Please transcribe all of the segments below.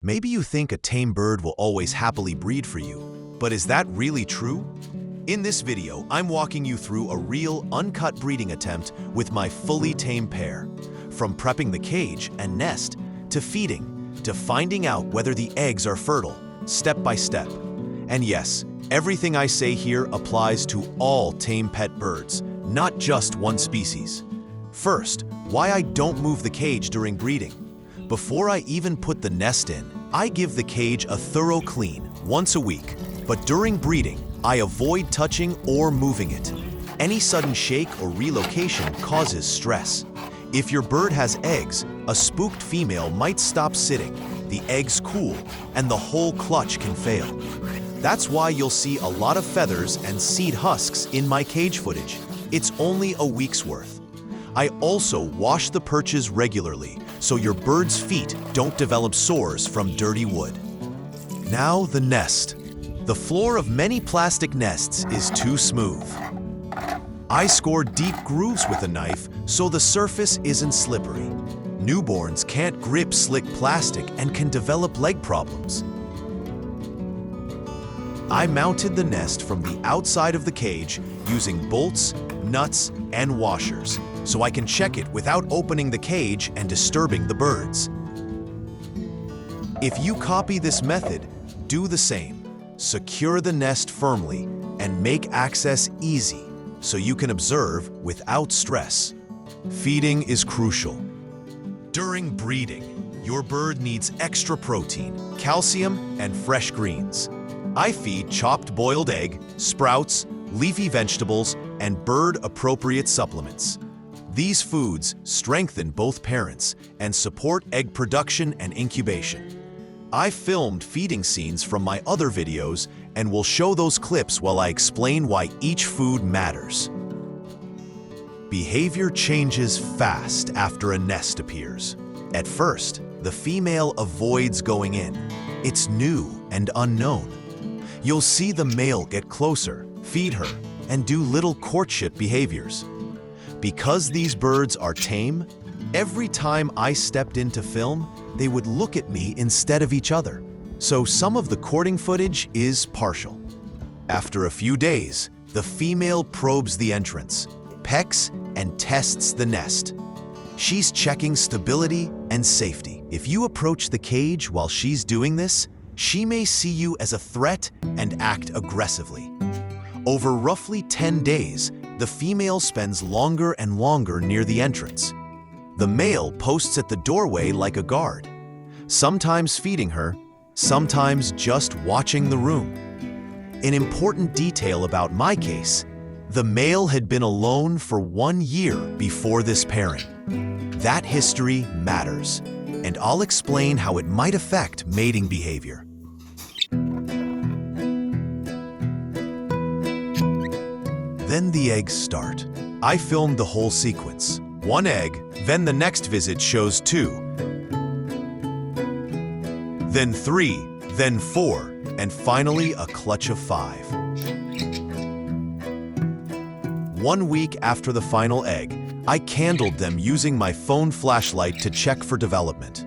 Maybe you think a tame bird will always happily breed for you, but is that really true? In this video, I'm walking you through a real, uncut breeding attempt with my fully tame pair. From prepping the cage and nest, to feeding, to finding out whether the eggs are fertile, step by step. And yes, everything I say here applies to all tame pet birds, not just one species. First, why I don't move the cage during breeding. Before I even put the nest in, I give the cage a thorough clean once a week, but during breeding, I avoid touching or moving it. Any sudden shake or relocation causes stress. If your bird has eggs, a spooked female might stop sitting, the eggs cool, and the whole clutch can fail. That's why you'll see a lot of feathers and seed husks in my cage footage. It's only a week's worth. I also wash the perches regularly so your bird's feet don't develop sores from dirty wood. Now the nest. The floor of many plastic nests is too smooth. I score deep grooves with a knife so the surface isn't slippery. Newborns can't grip slick plastic and can develop leg problems. I mounted the nest from the outside of the cage using bolts, nuts, and washers, so I can check it without opening the cage and disturbing the birds. If you copy this method, do the same. Secure the nest firmly and make access easy so you can observe without stress. Feeding is crucial. During breeding, your bird needs extra protein, calcium, and fresh greens. I feed chopped boiled egg, sprouts, leafy vegetables, and bird-appropriate supplements. These foods strengthen both parents and support egg production and incubation. I filmed feeding scenes from my other videos and will show those clips while I explain why each food matters. Behavior changes fast after a nest appears. At first, the female avoids going in. It's new and unknown. You'll see the male get closer, feed her, and do little courtship behaviors. Because these birds are tame, every time I stepped in to film, they would look at me instead of each other. So some of the courting footage is partial. After a few days, the female probes the entrance, pecks, and tests the nest. She's checking stability and safety. If you approach the cage while she's doing this, she may see you as a threat and act aggressively. Over roughly 10 days, the female spends longer and longer near the entrance. The male posts at the doorway like a guard, sometimes feeding her, sometimes just watching the room. An important detail about my case, the male had been alone for 1 year before this pairing. That history matters, and I'll explain how it might affect mating behavior. Then the eggs start. I filmed the whole sequence. 1 egg, then the next visit shows 2. Then 3, then 4, and finally a clutch of 5. 1 week after the final egg, I candled them using my phone flashlight to check for development.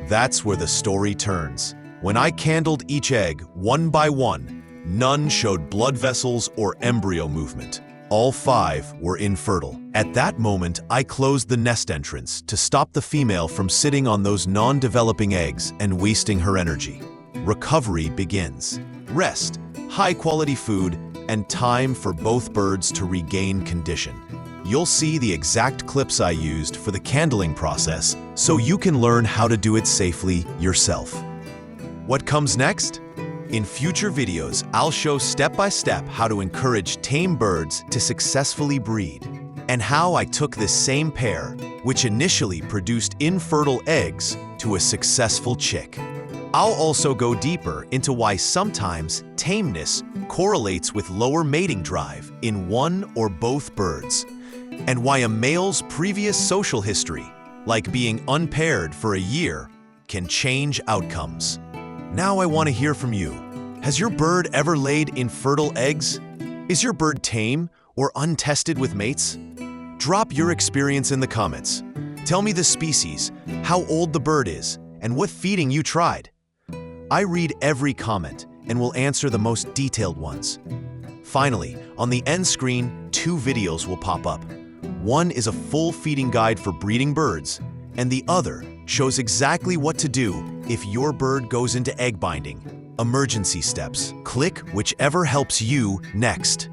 That's where the story turns. When I candled each egg, one by one, none showed blood vessels or embryo movement. All 5 were infertile. At that moment, I closed the nest entrance to stop the female from sitting on those non-developing eggs and wasting her energy. Recovery begins. Rest, high-quality food, and time for both birds to regain condition. You'll see the exact clips I used for the candling process so you can learn how to do it safely yourself. What comes next? In future videos, I'll show step-by-step how to encourage tame birds to successfully breed, and how I took this same pair, which initially produced infertile eggs, to a successful chick. I'll also go deeper into why sometimes tameness correlates with lower mating drive in one or both birds, and why a male's previous social history, like being unpaired for a year, can change outcomes. Now I want to hear from you. Has your bird ever laid infertile eggs? Is your bird tame or untested with mates? Drop your experience in the comments. Tell me the species, how old the bird is, and what feeding you tried. I read every comment and will answer the most detailed ones. Finally, on the end screen, 2 videos will pop up. One is a full feeding guide for breeding birds, and the other shows exactly what to do if your bird goes into egg binding. Emergency steps. Click whichever helps you next.